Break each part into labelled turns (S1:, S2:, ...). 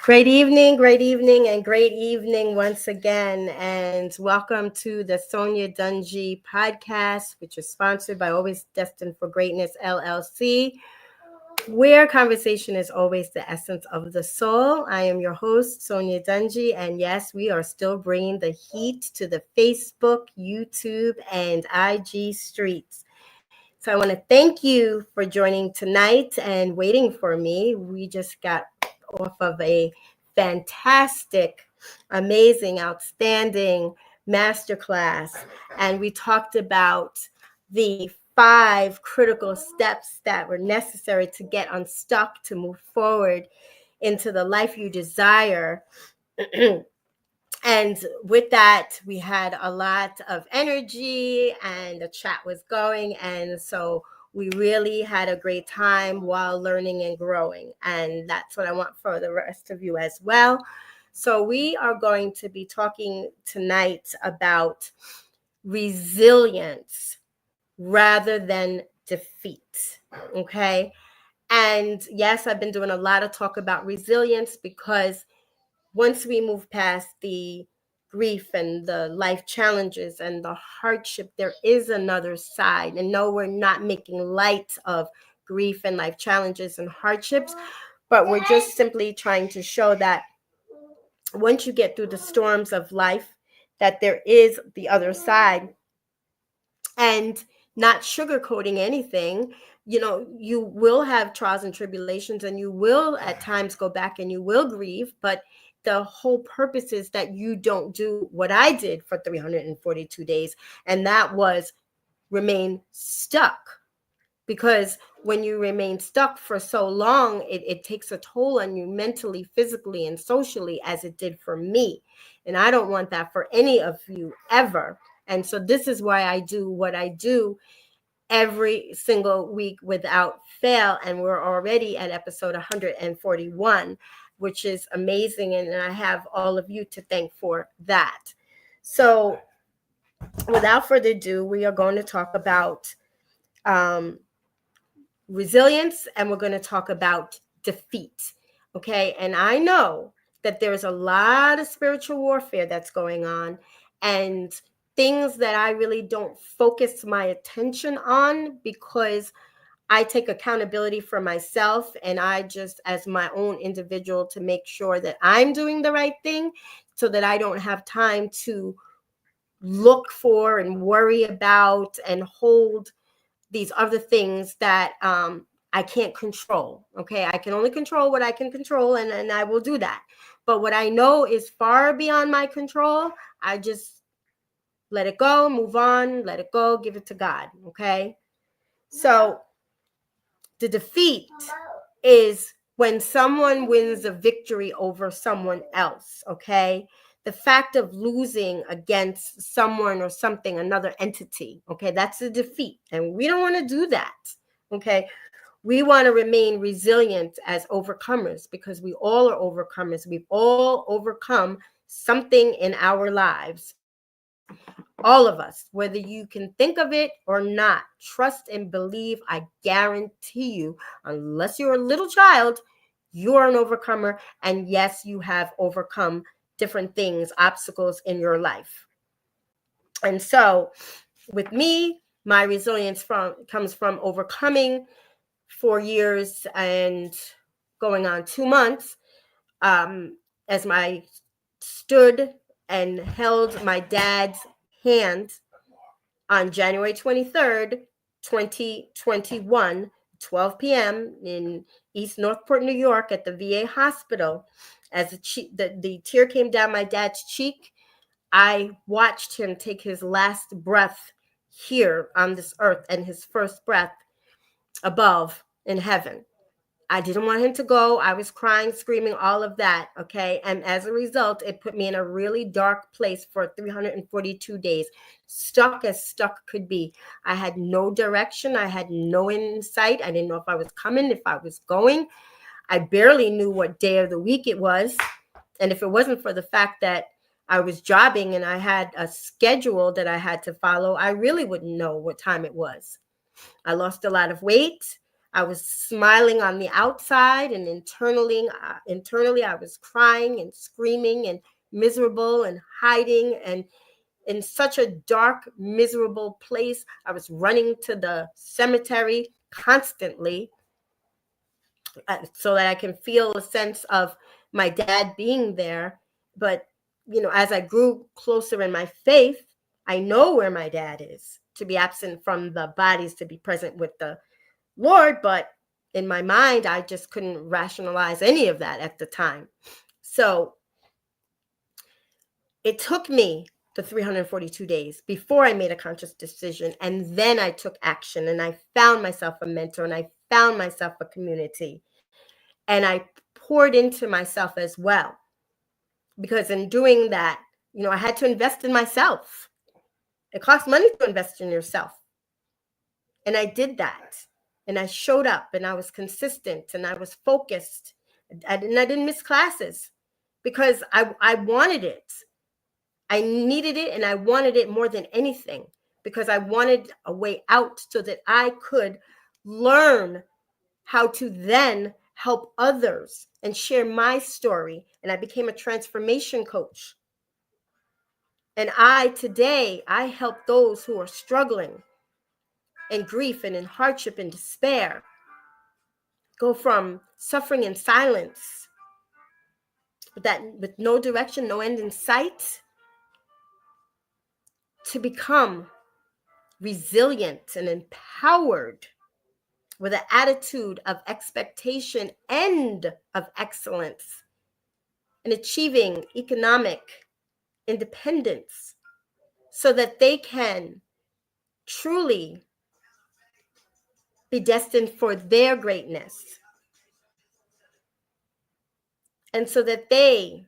S1: Great evening, and great evening once again. And welcome to the Sonya Dungee podcast, which is sponsored by Always Destined for Greatness LLC, where conversation is always the essence of the soul. I am your host, Sonya Dungee, and yes, we are still bringing the heat to the Facebook, YouTube, and IG streets. So I want to thank you for joining tonight and waiting for me. We just got off of a fantastic, amazing, outstanding masterclass, and we talked about the 5 critical steps that were necessary to get unstuck, to move forward into the life you desire. And with that, we had a lot of energy and the chat was going. And so we really had a great time while learning and growing. And that's what I want for the rest of you as well. So we are going to be talking tonight about resilience rather than defeat. Okay. And yes, I've been doing a lot of talk about resilience because once we move past the grief and the life challenges and the hardship, there is another side. And no, we're not making light of grief and life challenges and hardships, but we're just simply trying to show that once you get through the storms of life, that there is the other side. And not sugarcoating anything, you will have trials and tribulations, and you will at times go back and you will grieve, but the whole purpose is that you don't do what I did for 342 days, and that was remain stuck. Because when you remain stuck for so long, it takes a toll on you mentally, physically, and socially, as it did for me. And I don't want that for any of you ever. And so this is why I do what I do every single week without fail. And we're already at episode 141, which is amazing. And I have all of you to thank for that. So without further ado, we are going to talk about resilience, and we're going to talk about defeat. Okay. And I know that there's a lot of spiritual warfare that's going on, and things that I really don't focus my attention on because I take accountability for myself, and I just, as my own individual, to make sure that I'm doing the right thing so that I don't have time to look for and worry about and hold these other things that I can't control. Okay. I can only control what I can control, and I will do that. But what I know is far beyond my control, I just let it go, move on, let it go, give it to God. Okay. So the defeat is when someone wins a victory over someone else. Okay. The fact of losing against someone or something, another entity. Okay. That's a defeat. And we don't want to do that. Okay. We want to remain resilient as overcomers because we all are overcomers. We've all overcome something in our lives. All of us, whether you can think of it or not, trust and believe, I guarantee you, unless you're a little child, you're an overcomer. And yes, you have overcome different things, obstacles in your life. And so with me, my resilience comes from overcoming 4 years and going on 2 months, as I stood and held my dad's hand on January 23rd, 2021, 12 p.m. in East Northport, New York at the VA hospital. As the tear came down my dad's cheek, I watched him take his last breath here on this earth and his first breath above in heaven. I didn't want him to go. I was crying, screaming, all of that. Okay. And as a result, it put me in a really dark place for 342 days, stuck as stuck could be. I had no direction. I had no insight. I didn't know if I was coming, if I was going. I barely knew what day of the week it was. And if it wasn't for the fact that I was jobbing and I had a schedule that I had to follow, I really wouldn't know what time it was. I lost a lot of weight. I was smiling on the outside, and internally I was crying and screaming and miserable and hiding and in such a dark, miserable place. I was running to the cemetery constantly so that I can feel a sense of my dad being there. But, as I grew closer in my faith, I know where my dad is, to be absent from the bodies, to be present with the Lord. But in my mind, I just couldn't rationalize any of that at the time. So it took me the 342 days before I made a conscious decision. And then I took action, and I found myself a mentor, and I found myself a community, and I poured into myself as well. Because in doing that, I had to invest in myself. It costs money to invest in yourself. And I did that. And I showed up, and I was consistent, and I was focused. I didn't miss classes because I wanted it. I needed it, and I wanted it more than anything, because I wanted a way out so that I could learn how to then help others and share my story. And I became a transformation coach. And today, I help those who are struggling in grief and in hardship and despair go from suffering in silence, with no direction, no end in sight, to become resilient and empowered with an attitude of expectation and of excellence, and achieving economic independence so that they can truly be destined for their greatness, and so that they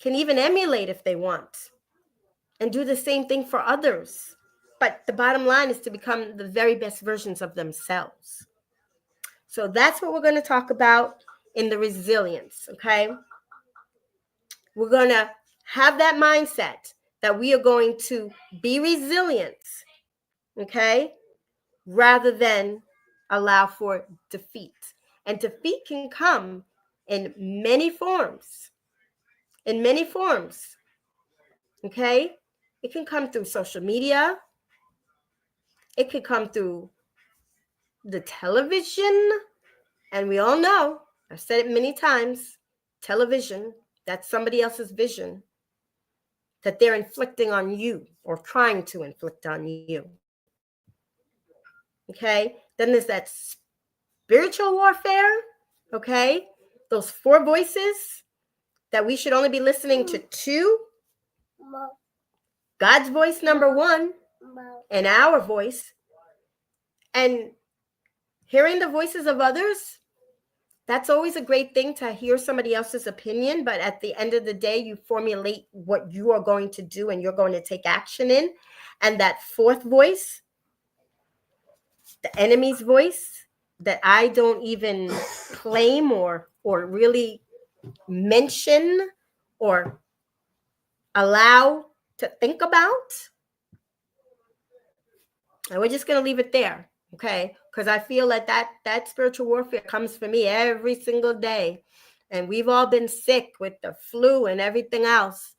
S1: can even emulate if they want and do the same thing for others. But the bottom line is to become the very best versions of themselves. So that's what we're going to talk about in the resilience, okay? We're going to have that mindset that we are going to be resilient, okay, rather than allow for defeat. And defeat can come in many forms, okay? It can come through social media. It could come through the television. And we all know, I've said it many times, television, that's somebody else's vision that they're inflicting on you or trying to inflict on you. Okay? Then there's that spiritual warfare, okay? Those 4 voices that we should only be listening to 2. God's voice, number 1, and our voice. And hearing the voices of others, that's always a great thing, to hear somebody else's opinion. But at the end of the day, you formulate what you are going to do and you're going to take action in. And that 4th voice, the enemy's voice, that I don't even claim or really mention or allow to think about. And we're just going to leave it there, okay? Because I feel like that spiritual warfare comes for me every single day. And we've all been sick with the flu and everything else,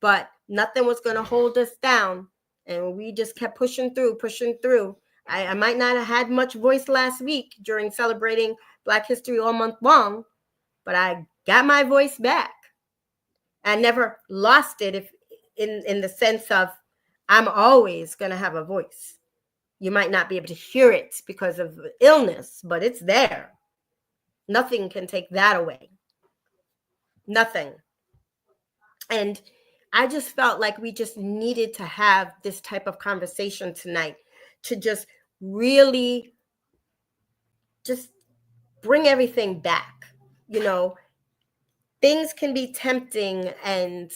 S1: but nothing was going to hold us down. And we just kept pushing through. I might not have had much voice last week during celebrating Black History all month long, but I got my voice back. I never lost it, if in the sense of I'm always going to have a voice. You might not be able to hear it because of illness, but it's there. Nothing can take that away. Nothing. And I just felt like we just needed to have this type of conversation tonight to just really just bring everything back. Things can be tempting, and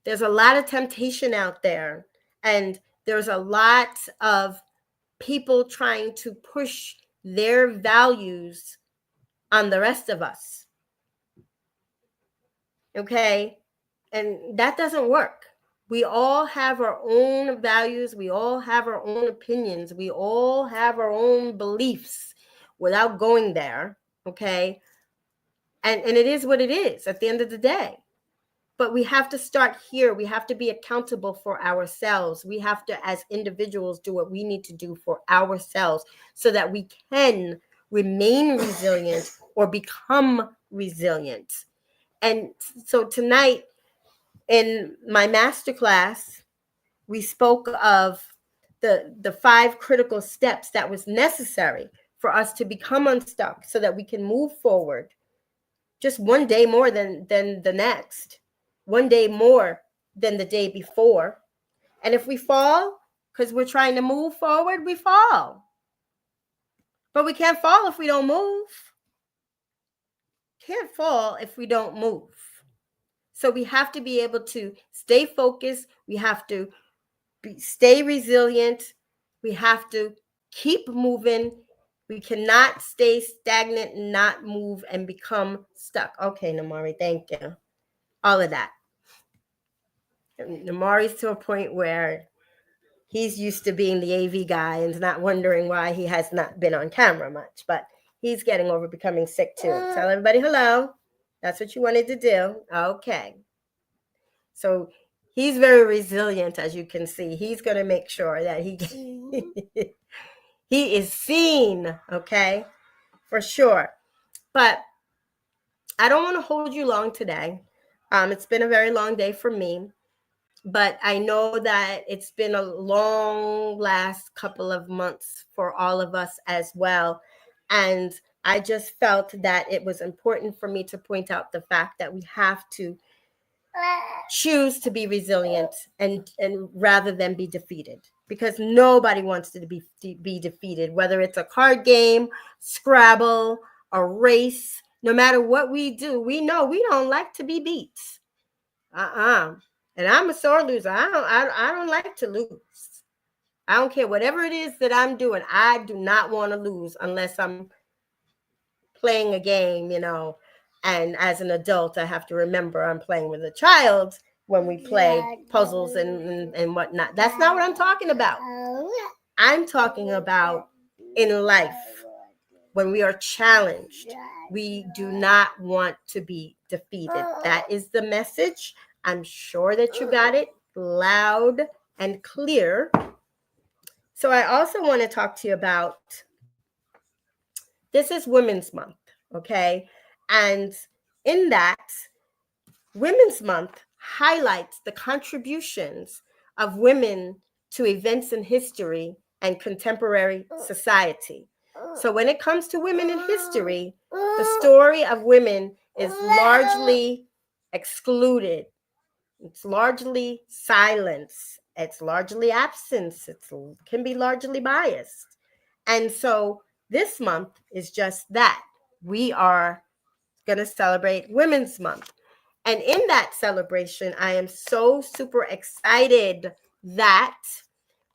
S1: there's a lot of temptation out there, and there's a lot of people trying to push their values on the rest of us. Okay? And that doesn't work. We all have our own values. We all have our own opinions. We all have our own beliefs. without going there, okay? And it is what it is at the end of the day. But we have to start here. We have to be accountable for ourselves. We have to, as individuals, do what we need to do for ourselves so that we can remain resilient or become resilient. And so tonight in my masterclass, we spoke of the 5 critical steps that was necessary for us to become unstuck so that we can move forward just one day more than the next, one day more than the day before. And if we fall because we're trying to move forward, we fall. But we can't fall if we don't move. Can't fall if we don't move. So we have to be able to stay focused. We have to stay resilient. We have to keep moving. We cannot stay stagnant and not move and become stuck. Okay, Namari, thank you. All of that. Namari's to a point where he's used to being the AV guy and not wondering why he has not been on camera much, but he's getting over becoming sick too. Tell everybody hello. That's what you wanted to do. Okay. So he's very resilient, as you can see. He's going to make sure that he is seen, okay, for sure. But I don't want to hold you long today. It's been a very long day for me. But I know that it's been a long last couple of months for all of us as well. And I just felt that it was important for me to point out the fact that we have to choose to be resilient and rather than be defeated, because nobody wants to be defeated, whether it's a card game, Scrabble, a race. No matter what we do, we know we don't like to be beat. And I'm a sore loser. I don't like to lose. I don't care whatever it is that I'm doing. I do not want to lose unless I'm playing a game, and as an adult, I have to remember I'm playing with a child when we play puzzles and whatnot. That's not what I'm talking about. I'm talking about in life. When we are challenged, we do not want to be defeated. That is the message. I'm sure that you got it loud and clear. So I also want to talk to you about, this is Women's Month, okay? And in that, Women's Month highlights the contributions of women to events in history and contemporary society. So when it comes to women in history, the story of women is largely excluded. It's largely silence. It's largely absence. It can be largely biased. And so this month is just that. We are going to celebrate Women's Month. And in that celebration, I am so super excited that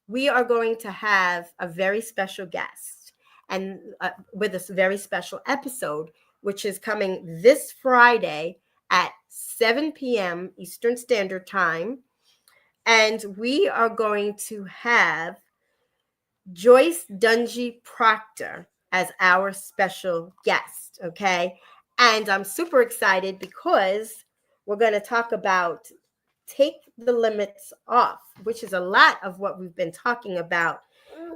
S1: we are going to have a very special guest and with a very special episode, which is coming this Friday at 7 p.m. Eastern Standard Time. And we are going to have Joyce Dungee Proctor as our special guest, okay? And I'm super excited because we're going to talk about Take the Limits Off, which is a lot of what we've been talking about.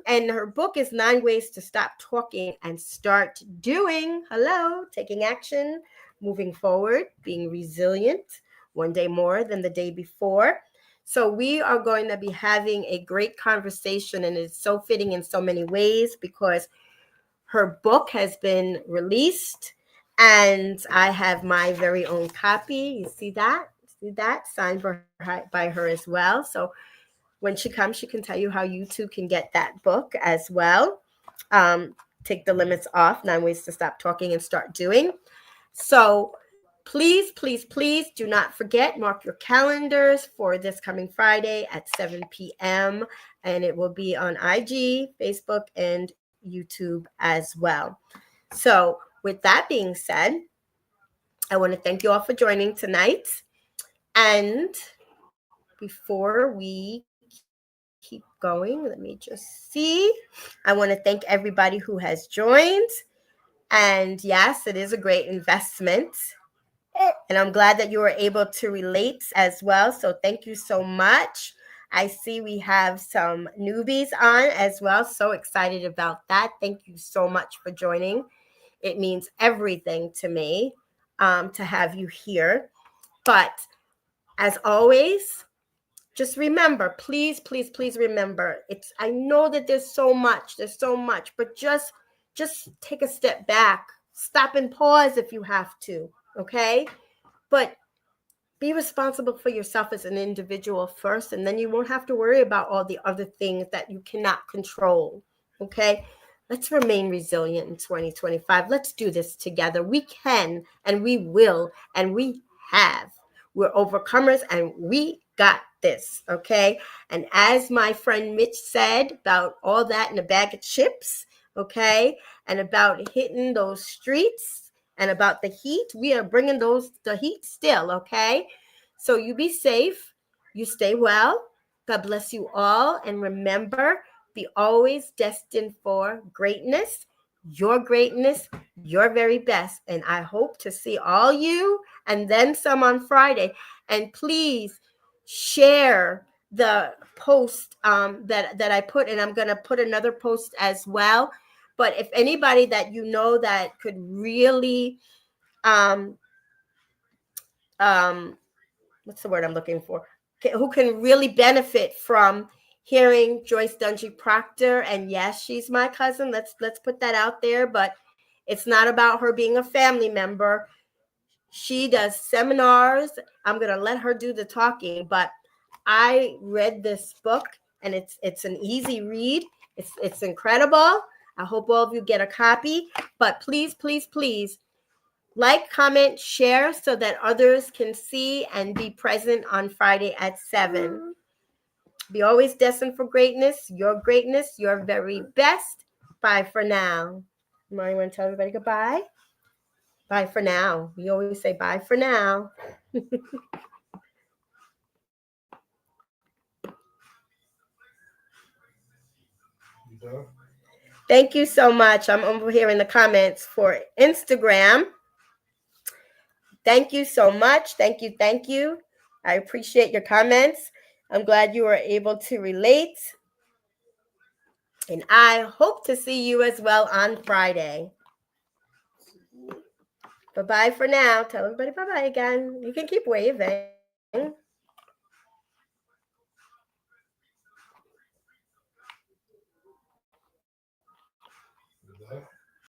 S1: And her book is 9 Ways to Stop Talking and Start Doing. Hello, taking action, moving forward, being resilient, one day more than the day before. So we are going to be having a great conversation, and it's so fitting in so many ways because her book has been released and I have my very own copy. You see that? Signed by her as well. So when she comes, she can tell you how you too can get that book as well. Take the Limits Off, 9 Ways to Stop Talking and Start Doing. So please, please, please do not forget, mark your calendars for this coming Friday at 7 p.m. And it will be on IG, Facebook, and YouTube as well. So with that being said, I want to thank you all for joining tonight. And before we keep going, let me just see. I want to thank everybody who has joined. And yes, it is a great investment. And I'm glad that you were able to relate as well. So thank you so much. I see we have some newbies on as well. So excited about that. Thank you so much for joining. It means everything to me to have you here. But as always, just remember, please, please, please remember. I know that there's so much, but just take a step back. Stop and pause if you have to, okay? But be responsible for yourself as an individual first, and then you won't have to worry about all the other things that you cannot control, okay? Let's remain resilient in 2025. Let's do this together. We can, and we will, and we have. We're overcomers, and we got this, okay? And as my friend Mitch said about all that in a bag of chips, okay, and about hitting those streets and about the heat, we are bringing the heat still, okay? So you be safe, you stay well. God bless you all. And remember, be always destined for greatness, your very best. And I hope to see all you and then some on Friday. And please share the post that I put, and I'm going to put another post as well. But if anybody that you know that could really what's the word I'm looking for? Who can really benefit from hearing Joyce Dungee Proctor? And yes, she's my cousin. Let's put that out there. But it's not about her being a family member. She does seminars. I'm gonna let her do the talking. But I read this book, and it's an easy read. It's incredible. I hope all of you get a copy. But please, please, please like, comment, share so that others can see and be present on Friday at 7. Be always destined for greatness, your very best. Bye for now. Mari, you want to tell everybody goodbye? Bye for now. We always say bye for now. Thank you so much. I'm over here in the comments for Instagram. Thank you so much. Thank you. Thank you. I appreciate your comments. I'm glad you were able to relate. And I hope to see you as well on Friday. Bye-bye for now. Tell everybody bye-bye again. You can keep waving.